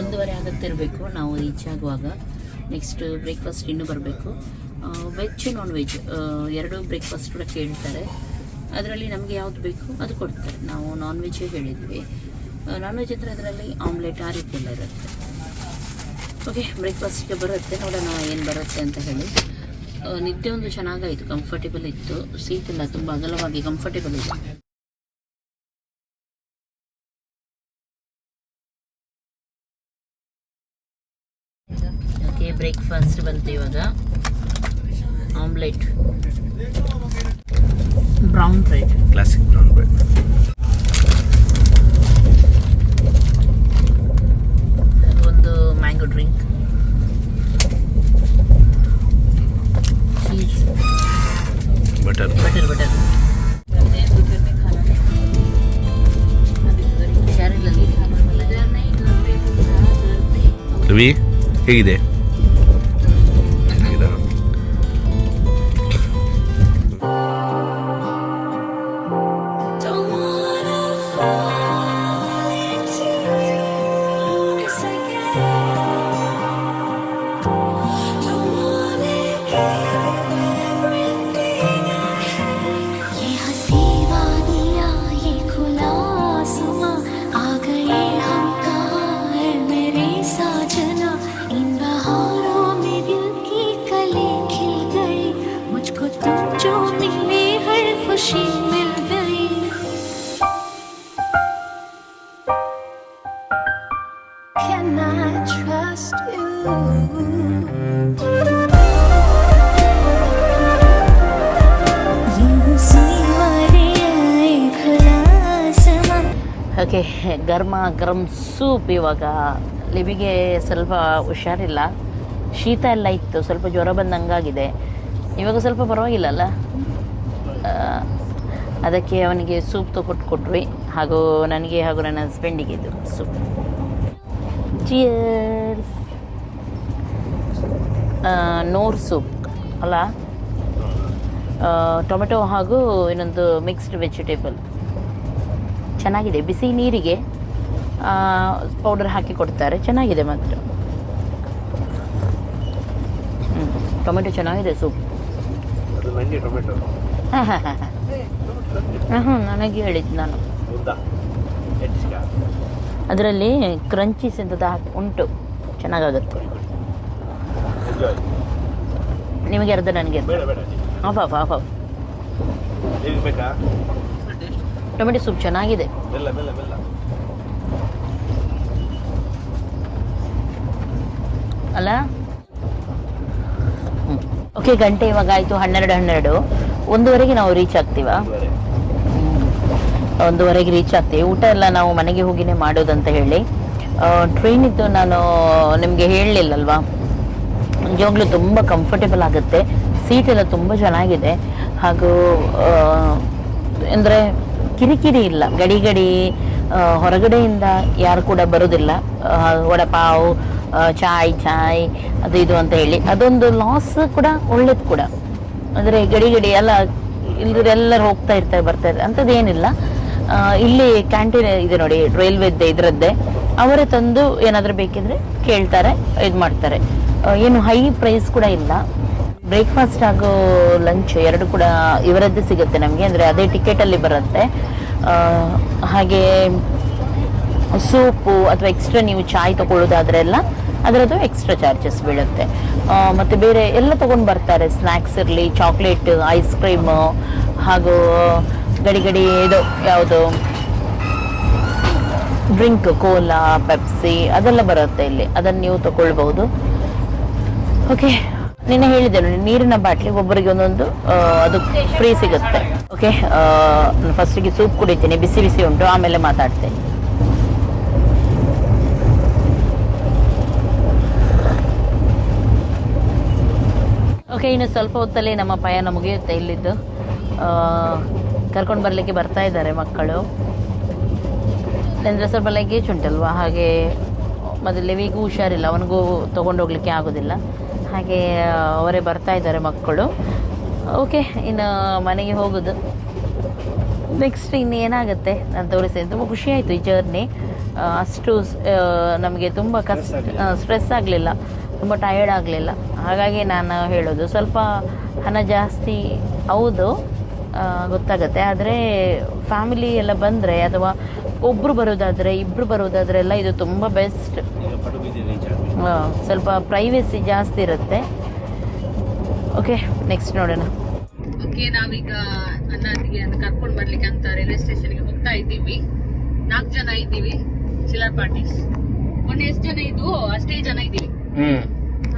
1:30 ಆಗುತ್ತಿರಬೇಕು ನಾವು ರೀಚ್ ಆಗುವಾಗ. ನೆಕ್ಸ್ಟ್ ಬ್ರೇಕ್ಫಾಸ್ಟ್ ಇನ್ನೂ ಬರಬೇಕು. ವೆಜ್, ನಾನ್ ವೆಜ್ 2 ಬ್ರೇಕ್ಫಾಸ್ಟ್ ಕೂಡ ಕೇಳ್ತಾರೆ. ಅದರಲ್ಲಿ ನಮಗೆ ಯಾವುದು ಬೇಕು ಅದು ಕೊಡ್ತಾರೆ. ನಾವು ನಾನ್ ವೆಜ್ಜೇ ಹೇಳಿದ್ವಿ. ನಾನ್ ವೆಜ್ ಅಂದರೆ ಅದರಲ್ಲಿ ಆಮ್ಲೆಟ್ ಆ ರೀತಿ ಎಲ್ಲ ಇರುತ್ತೆ. ಓಕೆ, ಬ್ರೇಕ್ಫಾಸ್ಟ್ಗೆ ಬರುತ್ತೆ, ನೋಡೋಣ ಏನು ಬರುತ್ತೆ ಅಂತ ಹೇಳಿ. ನಿದ್ದೆ ಒಂದು ಚೆನ್ನಾಗಾಯಿತು, ಕಂಫರ್ಟೇಬಲ್ ಇತ್ತು. ಸೀಟ್ ಎಲ್ಲ ತುಂಬ ಅಗಲವಾಗಿ ಕಂಫರ್ಟೇಬಲ್ ಇದೆ. ಓಕೆ, ಬ್ರೇಕ್ಫಾಸ್ಟ್ ಬಂತು ಇವಾಗ. Omelette, brown bread, classic brown bread, ಒಂದು mango drink, cheese, butter. Ravi ಹೇಗಿದೆ? खुशी मिल गई Can I trust you You see my khlasama okay, ಗರ್ಮ ಗರಂ ಸೂಪ್. ಇವಾಗ ಲಿಬಿಗೆ ಸ್ವಲ್ಪ ಹುಷಾರಿಲ್ಲ, ಶೀತ ಎಲ್ಲ ಇತ್ತು, ಸ್ವಲ್ಪ ಜ್ವರ ಬಂದಂಗಾಗಿದೆ. ಇವಾಗ ಸ್ವಲ್ಪ ಪರವಾಗಿಲ್ಲಲ್ಲ, ಅದಕ್ಕೆ ಅವನಿಗೆ ಸೂಪ್ ಕೊಟ್ವಿ, ಹಾಗೂ ನನಗೆ ಹಾಗೂ ನನ್ನ ಹಸ್ಬೆಂಡಿಗೆ ಇದು ಸೂಪ್. ಚಿಯರ್ಸ್. ನೋರ್ ಸೂಪ್ ಅಲ್ಲ, ಟೊಮೆಟೊ ಹಾಗೂ ಇನ್ನೊಂದು ಮಿಕ್ಸ್ಡ್ ವೆಜಿಟೇಬಲ್. ಚೆನ್ನಾಗಿದೆ, ಬಿಸಿ ನೀರಿಗೆ ಪೌಡರ್ ಹಾಕಿ ಕೊಡ್ತಾರೆ, ಚೆನ್ನಾಗಿದೆ ಮಾತ್ರ. ಟೊಮೆಟೊ ಚೆನ್ನಾಗಿದೆ ಸೂಪ್. ಹಾಂ ಹಾಂ ಹಾಂ ಹಾಂ ಹಾಂ ನನಗೆ ಹೇಳಿದ್ದು ನಾನು. ಅದರಲ್ಲಿ ಕ್ರಂಚೀಸ್ ಎಂಥದ್ದು ಹಾಕಿ ಉಂಟು, ಚೆನ್ನಾಗಾಗುತ್ತೆ. ನಿಮಗೆ ಅರ್ಧ, ನನಗೆ half half half half. Tomato soup ಚೆನ್ನಾಗಿದೆ. ಅಲ್ಲ. ಓಕೆ, ಗಂಟೆ ಇವಾಗ ಆಯಿತು 12. 1:30ಗೆ ನಾವು ರೀಚ್ ಆಗ್ತೀವ. 1:30ಗೆ ರೀಚ್ ಆಗ್ತೀವಿ. ಊಟ ಎಲ್ಲ ನಾವು ಮನೆಗೆ ಹೋಗಿನೇ ಮಾಡೋದಂತ ಹೇಳಿ. ಟ್ರೈನ್ ಇದ್ದು ನಾನು ನಿಮಗೆ ಹೇಳಲಿಲ್ಲಲ್ವಾ, ನಿಜವಾಗ್ಲೂ ತುಂಬ ಕಂಫರ್ಟೇಬಲ್ ಆಗುತ್ತೆ. ಸೀಟ್ ಎಲ್ಲ ತುಂಬ ಚೆನ್ನಾಗಿದೆ, ಹಾಗೂ ಅಂದರೆ ಕಿರಿಕಿರಿ ಇಲ್ಲ. ಗಡಿ ಹೊರಗಡೆಯಿಂದ ಯಾರು ಕೂಡ ಬರೋದಿಲ್ಲ. ವಡಪಾವ್, ಚಾಯ್ ಅದು ಇದು ಅಂತ ಹೇಳಿ, ಅದೊಂದು ಲಾಸ್ ಕೂಡ, ಒಳ್ಳೇದು ಕೂಡ. ಅಂದರೆ ಗಡಿ ಎಲ್ಲ ಇಲ್ಲದ್ರೆ ಎಲ್ಲರೂ ಹೋಗ್ತಾ ಇರ್ತಾರೆ, ಬರ್ತಾ ಇರ್ತಾರೆ, ಅಂಥದ್ದು ಏನಿಲ್ಲ. ಇಲ್ಲಿ ಕ್ಯಾಂಟೀನ್ ಇದೆ ನೋಡಿ, ರೈಲ್ವೆದ್ದೆ, ಇದರದ್ದೇ. ಅವರೇ ತಂದು ಏನಾದರೂ ಬೇಕಿದ್ರೆ ಕೇಳ್ತಾರೆ, ಇದು ಮಾಡ್ತಾರೆ. ಏನು ಹೈ ಪ್ರೈಸ್ ಕೂಡ ಇಲ್ಲ. ಬ್ರೇಕ್ಫಾಸ್ಟ್ ಹಾಗೂ ಲಂಚ್ ಎರಡು ಕೂಡ ಇವರದ್ದೇ ಸಿಗುತ್ತೆ ನಮಗೆ, ಅಂದರೆ ಅದೇ ಟಿಕೆಟಲ್ಲಿ ಬರುತ್ತೆ. ಹಾಗೆ ಸೂಪು ಅಥವಾ ಎಕ್ಸ್ಟ್ರಾ ನೀವು ಚಾಯ್ ತೊಗೊಳ್ಳೋದಾದ್ರೆ ಎಲ್ಲ ಅದರದ್ದು ಎಕ್ಸ್ಟ್ರಾ ಚಾರ್ಜಸ್ ಬೀಳುತ್ತೆ. ಮತ್ತು ಬೇರೆ ಎಲ್ಲ ತೊಗೊಂಡು ಬರ್ತಾರೆ, ಸ್ನ್ಯಾಕ್ಸ್ ಇರಲಿ, ಚಾಕ್ಲೇಟ್, ಐಸ್ ಕ್ರೀಮು, ಹಾಗೂ ಗಡಿ ಇದು ಯಾವುದು ಡ್ರಿಂಕ್, ಕೋಲಾ, ಪೆಪ್ಸಿ ಅದೆಲ್ಲ ಬರುತ್ತೆ ಇಲ್ಲಿ, ಅದನ್ನು ನೀವು ತಗೊಳ್ಬಹುದು. ಓಕೆ, ನಿನ್ನೆ ಹೇಳಿದೆ ನೋಡಿ, ನೀರಿನ ಬಾಟ್ಲಿ ಒಬ್ಬರಿಗೆ ಒಂದೊಂದು ಅದು ಫ್ರೀ ಸಿಗುತ್ತೆ. ಓಕೆ, ಫಸ್ಟಿಗೆ ಸೂಪ್ ಕುಡಿತೀನಿ, ಬಿಸಿ ಬಿಸಿ ಉಂಟು, ಆಮೇಲೆ ಮಾತಾಡ್ತೇನೆ. ಓಕೆ, ಇನ್ನು ಸ್ವಲ್ಪ ಹೊತ್ತಲ್ಲಿ ನಮ್ಮ ಪಯಣ ಮುಗಿಯುತ್ತೆ ಇಲ್ಲಿದ್ದು. ಕರ್ಕೊಂಡು ಬರಲಿಕ್ಕೆ ಬರ್ತಾ ಇದ್ದಾರೆ ಮಕ್ಕಳು. ಅಂದರೆ ಸ್ವಲ್ಪ ಲಗೇಜ್ ಉಂಟಲ್ವ, ಹಾಗೆ ಮತ್ತು ಲೆವಿಗೂ ಹುಷಾರಿಲ್ಲ, ಅವನಿಗೂ ತೊಗೊಂಡು ಹೋಗ್ಲಿಕ್ಕೆ ಆಗೋದಿಲ್ಲ. ಹಾಗೆ ಅವರೇ ಬರ್ತಾ ಇದ್ದಾರೆ ಮಕ್ಕಳು. ಓಕೆ, ಇನ್ನು ಮನೆಗೆ ಹೋಗೋದು. ನೆಕ್ಸ್ಟ್ ಇನ್ನು ಏನಾಗುತ್ತೆ ನಾನು ತೋರಿಸ್ತೇನೆ. ತುಂಬ ಖುಷಿಯಾಯಿತು ಈ ಜರ್ನಿ. ಅಷ್ಟು ನಮಗೆ ತುಂಬ ಸ್ಟ್ರೆಸ್ ಆಗಲಿಲ್ಲ, ತುಂಬ ಟಯರ್ಡ್ ಆಗಲಿಲ್ಲ. ಹಾಗಾಗಿ ನಾನು ಹೇಳೋದು, ಸ್ವಲ್ಪ ಹಣ ಜಾಸ್ತಿ ಹೌದು, ಗೊತ್ತಾಗುತ್ತೆ. ಆದರೆ ಫ್ಯಾಮಿಲಿ ಎಲ್ಲ ಬಂದರೆ, ಅಥವಾ ಒಬ್ಬರು ಬರೋದಾದರೆ, ಇಬ್ಬರು ಬರೋದಾದರೆ ಎಲ್ಲ ಇದು ತುಂಬ ಬೆಸ್ಟ್. ಸ್ವಲ್ಪ ಪ್ರೈವೇಸಿ ಜಾಸ್ತಿ ಇರುತ್ತೆ. ಓಕೆ, ನೆಕ್ಸ್ಟ್ ನೋಡೋಣ. ಓಕೆ, ನಾವೀಗ ಅಣ್ಣನಿಗೆ ಕರ್ಕೊಂಡು ಬರ್ಲಿಕ್ಕೆ ಅಂತ ರೈಲ್ವೆ ಸ್ಟೇಷನ್ಗೆ ಹೋಗ್ತಾ ಇದ್ದೀವಿ. 4 ಜನ ಇದ್ದೀವಿ, ಚಿಲ್ಲರ್ ಪಾರ್ಟೀಸ್. ಮೊನ್ನೆ ಎಷ್ಟು ಜನ ಇದ್ವು ಅಷ್ಟೇ ಜನ ಇದ್ದೀವಿ.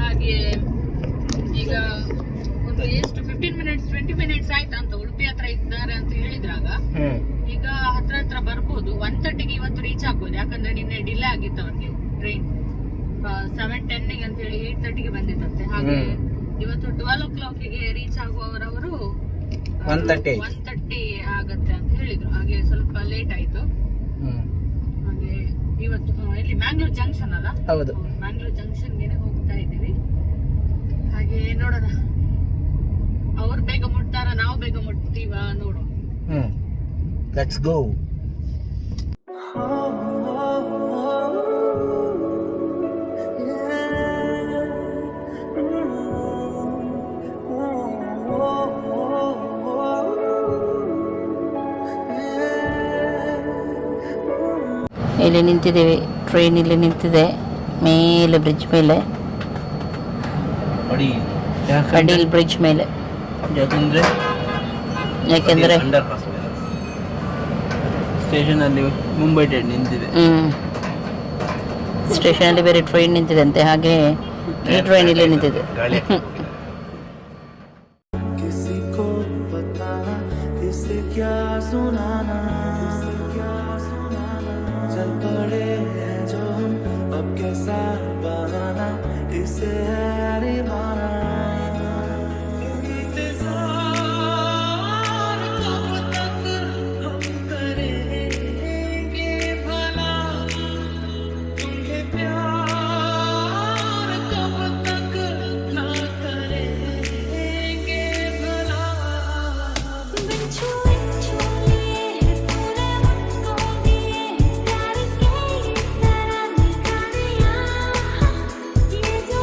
ಹಾಗೆ ಈಗ ಒಂದು ಎಷ್ಟು 15 ಮಿನಿಟ್ಸ್ 20 ಮಿನಿಟ್ಸ್ ಆಯ್ತಾ ಅಂತ ಉಡುಪಿ ಹತ್ರ ಇದ್ದಾರೆ ಅಂತ ಹೇಳಿದ್ರಾಗ. ಈಗ ಹತ್ರ ಬರ್ಬೋದು. 1:30ಗೆ ಇವತ್ತು ರೀಚ್ ಆಗ್ಬೋದು, ಯಾಕಂದ್ರೆ ನಿನ್ನೆ ಡಿಲೇ ಆಗಿತ್ತು ಅವ್ರಿಗೆ ಟ್ರೈನ್. 7:10 ಅಂತ ಹೇಳಿ 8:30ಗೆ ಬಂದಿತ್ತಂತೆ. ಹಾಗೆ ಇವತ್ತು 12 o'clockಗೆ ರೀಚ್ ಆಗುವವರವರು 1:30 ಆಗತ್ತೆ ಅಂತ ಹೇಳಿದ್ರು. ಹಾಗೆ ಸ್ವಲ್ಪ ಲೇಟ್ ಆಯ್ತು. ಹಾಗೆ ಇವತ್ತು ಇಲ್ಲಿ ಮ್ಯಾಂಗ್ಳೂರ್ ಜಂಕ್ಷನ್ ಅಲ್ಲ, ಹೌದು, ಮ್ಯಾಂಗ್ಳೂರ್ ಜಂಕ್ಷನ್ಗೆ ಹೋಗ್ತಾ ಇದ್ದೀವಿ. ಹಾಗೆ ನೋಡೋಣ, ಅವ್ರು ಬೇಗ ಮುಟ್ತಾರ, ನಾವು ಬೇಗ ಮುಟ್ತೀವ ನೋಡೋಣ. Let's go. ಇಲ್ಲಿ ನಿಂತಿದ್ದೇವೆ, ಟ್ರೈನ್ ಇಲ್ಲಿ ನಿಂತಿದೆ ಮೇಲೆ, ಬ್ರಿಡ್ಜ್ ಮೇಲೆ, ಅಡಿಲ್ ಬ್ರಿಡ್ಜ್ ಮೇಲೆ. ಯಾಕೆಂದ್ರೆ ಅಂಡರ್ ಪಾಸ್ ಸ್ಟೇಷನ್ ಅಲ್ಲಿ ಮುಂಬೈ ಟ್ರೈನ್ ನಿಂತಿದೆ. ಸ್ಟೇಷನ್ ಅಲ್ಲಿ ಬೇರೆ ಟ್ರೈನ್ ನಿಂತಿದೆ ಅಂತೆ, ಹಾಗೆ ಈ ಟ್ರೈನ್ ಇಲ್ಲಿ ನಿಂತಿದೆ. ಗಾಳಿ किसी को बताना इसे क्या सुनाना चल पड़े हैं जो हम अब कैसा बहाना इसे है निभाना इंतजार कब तक हम करेंगे भला तुम्हें प्यार कब तक ना करेंगे भला बिन छुए छुए पूरे मन को दिए प्यार के तरह निकालिया ये जो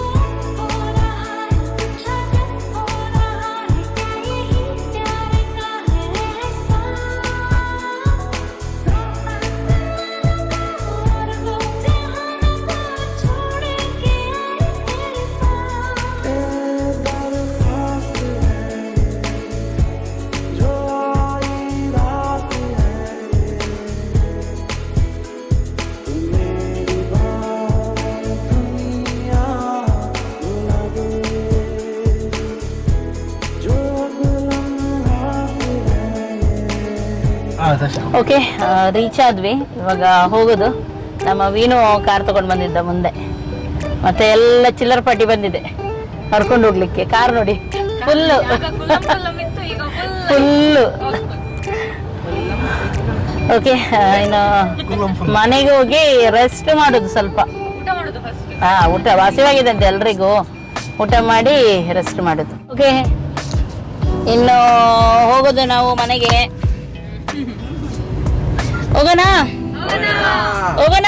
हो रहा है कुछ अलग हो रहा है क्या यही प्यार का है एहसास और वो जहान को छोड़ के आए तेरे पास जो आई रात है तुम मेरी बात दुनिया भुला दे जो अब लम्हात है ಓಕೆ, ರೀಚ್ ಆದ್ವಿ. ಇವಾಗ ಹೋಗೋದು. ನಮ್ಮ ವೀನು ಕಾರ್ ತಗೊಂಡು ಬಂದಿದ್ದ ಮುಂದೆ, ಮತ್ತೆ ಎಲ್ಲ ಚಿಲ್ಲರ್ ಪಾಟಿ ಬಂದಿದೆ ಕರ್ಕೊಂಡು ಹೋಗ್ಲಿಕ್ಕೆ. ಕಾರ್ ನೋಡಿ ಫುಲ್ಲು ಫುಲ್ಲು. ಓಕೆ, ಇನ್ನು ಮನೆಗೆ ಹೋಗಿ ರೆಸ್ಟ್ ಮಾಡೋದು ಸ್ವಲ್ಪ. ಊಟ ವಾಸಿವಾಗಿದೆ ಅಂತೆ ಎಲ್ರಿಗೂ. ಊಟ ಮಾಡಿ ರೆಸ್ಟ್ ಮಾಡೋದು. ಓಕೆ, ಇನ್ನು ಹೋಗೋದು ನಾವು ಮನೆಗೆ. ಹೋಗೋಣ ಹೋಗೋಣ.